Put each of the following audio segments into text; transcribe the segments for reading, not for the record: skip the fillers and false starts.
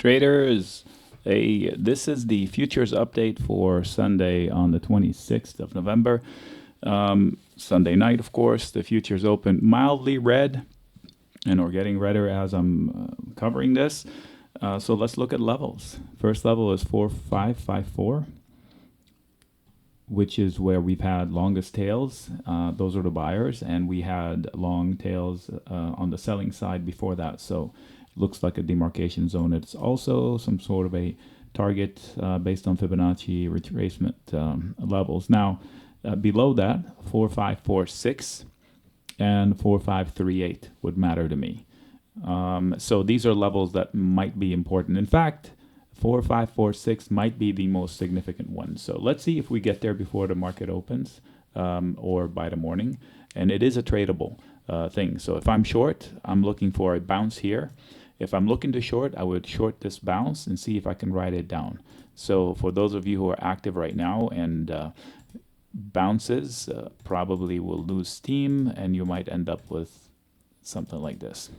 Traders, this is the futures update for Sunday on the 26th of November. Sunday night, of course, the futures open mildly red, and we're getting redder as I'm covering this. So let's look at levels. First level is 4554, which is where we've had longest tails. Those are the buyers, and we had long tails on the selling side before that. So looks like a demarcation zone. It's also some sort of a target based on Fibonacci retracement levels. Now, below that, 4546 and 4538 would matter to me. So these are levels that might be important. In fact, 4546 might be the most significant one. So let's see if we get there before the market opens or by the morning. And it is a tradable thing. So if I'm short, I'm looking for a bounce here. If I'm looking to short, I would short this bounce and see if I can ride it down. So for those of you who are active right now and bounces probably will lose steam, and you might end up with something like this.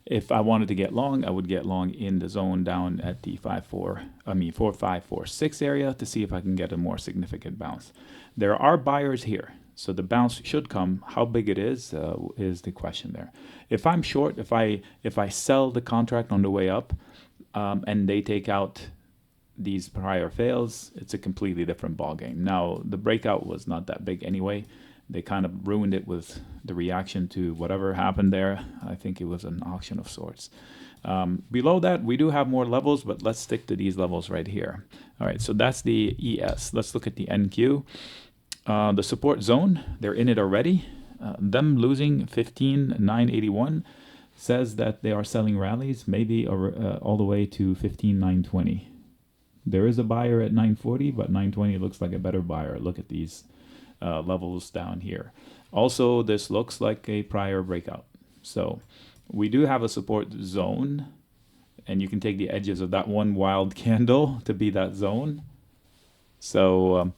If I wanted to get long, I would get long in the zone down at the 4546 area to see if I can get a more significant bounce. There are buyers here, so the bounce should come. How big it is the question there. If I'm short, if I sell the contract on the way up, and they take out these prior fails, it's a completely different ballgame. Now, the breakout was not that big anyway. They kind of ruined it with the reaction to whatever happened there. I think it was an auction of sorts. Below that, we do have more levels, but let's stick to these levels right here. All right, so that's the ES. Let's look at the NQ. The support zone, they're in it already. Them losing 15,981 says that they are selling rallies, maybe all the way to 15,920. There is a buyer at 940, but 920 looks like a better buyer. Look at these levels down here. Also, this looks like a prior breakout. So we do have a support zone, and you can take the edges of that one wild candle to be that zone. So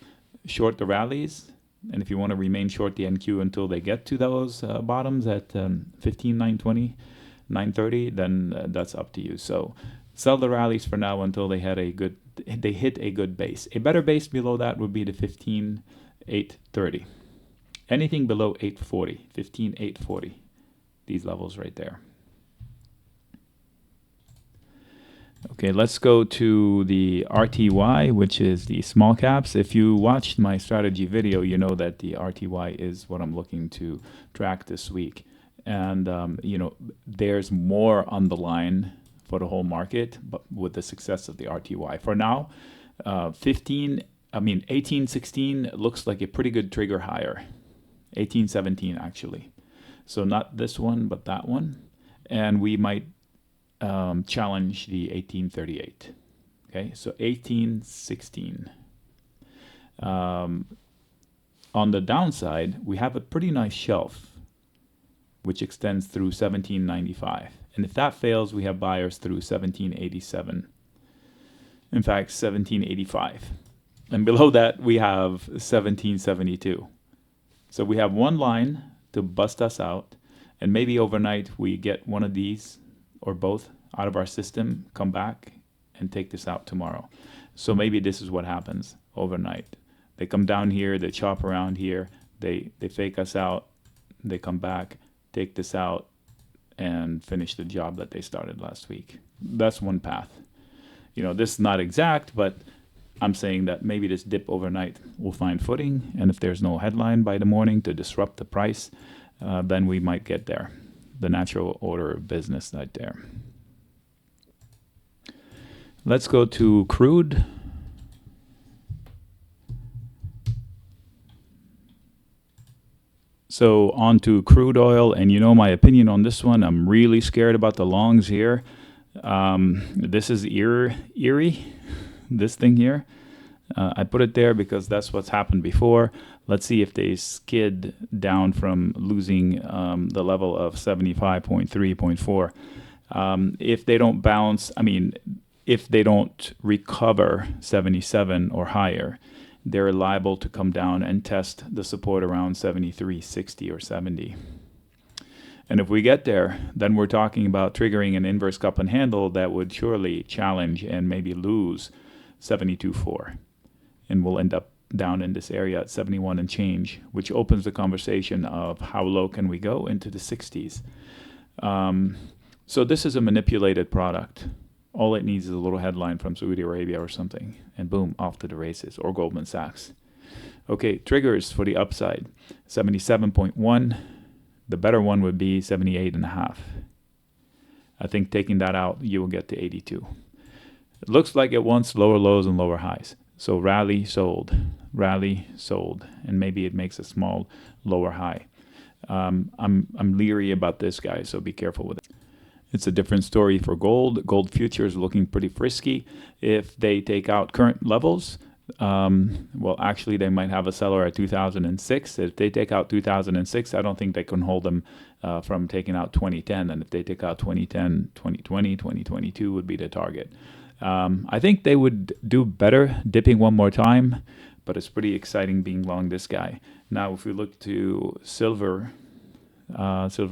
short the rallies, and if you want to remain short the NQ until they get to those bottoms at 15,920, 930, then that's up to you. So sell the rallies for now until they hit a good base. A better base below that would be the 15,830. Anything below 840, 15,840. These levels right there. Okay, let's go to the RTY, which is the small caps. If you watched my strategy video, you know that the RTY is what I'm looking to track this week. And, there's more on the line for the whole market, but with the success of the RTY. For now, 1816 looks like a pretty good trigger higher. 1817 actually. So not this one, but that one. And we might challenge the 1838. Okay, so 1816. On the downside, we have a pretty nice shelf, which extends through 1795. And if that fails, we have buyers through 1787. In fact, 1785. And below that, we have 1772. So we have one line to bust us out. And maybe overnight, we get one of these or both out of our system, come back, and take this out tomorrow. So maybe this is what happens overnight. They come down here, they chop around here, they fake us out, they come back, take this out, and finish the job that they started last week. That's one path. This is not exact, but I'm saying that maybe this dip overnight will find footing, and if there's no headline by the morning to disrupt the price, then we might get there. The natural order of business right there. Let's go to crude. So on to crude oil, and my opinion on this one. I'm really scared about the longs here. This is eerie, this thing here. I put it there because that's what's happened before. Let's see if they skid down from losing the level of 75.3.4. If they don't bounce, if they don't recover 77 or higher, they're liable to come down and test the support around 73.60 or 70. And if we get there, then we're talking about triggering an inverse cup and handle that would surely challenge and maybe lose 72.4. And we'll end up down in this area at 71 and change, which opens the conversation of how low can we go into the 60s. So this is a manipulated product. All it needs is a little headline from Saudi Arabia or something, and boom, off to the races, or Goldman Sachs. Okay, triggers for the upside, 77.1. The better one would be 78.5. I think taking that out, you will get to 82. It looks like it wants lower lows and lower highs. So rally, sold, and maybe it makes a small lower high. I'm leery about this, guy, so be careful with it. It's a different story for gold. Gold futures looking pretty frisky. If they take out current levels, well, actually, they might have a seller at 2006. If they take out 2006, I don't think they can hold them from taking out 2010. And if they take out 2010, 2020, 2022 would be the target. I think they would do better dipping one more time, but it's pretty exciting being long this guy. Now, if we look to silver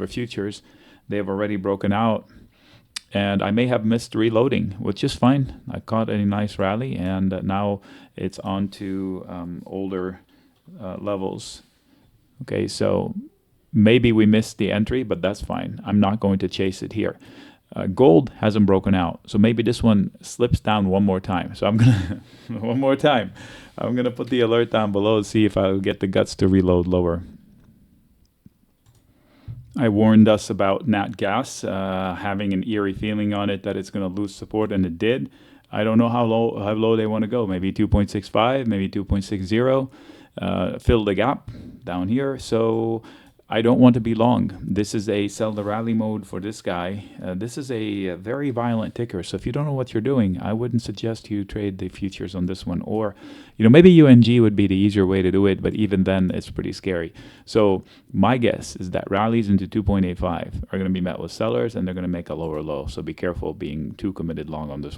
futures, they have already broken out, and I may have missed reloading, which is fine. I caught a nice rally, and now it's on to older levels. Okay, so maybe we missed the entry, but that's fine. I'm not going to chase it here. Gold hasn't broken out, so maybe this one slips down one more time. So I'm gonna one more time. I'm gonna put the alert down below, see if I'll get the guts to reload lower. I warned us about Nat Gas having an eerie feeling on it that it's going to lose support, and it did. I don't know how low they want to go. Maybe 2.65, maybe 2.60. Fill the gap down here. So I don't want to be long. This is a sell the rally mode for this guy. This is a very violent ticker. So if you don't know what you're doing, I wouldn't suggest you trade the futures on this one. Or, maybe UNG would be the easier way to do it, but even then it's pretty scary. So my guess is that rallies into 2.85 are going to be met with sellers, and they're going to make a lower low. So be careful being too committed long on this one.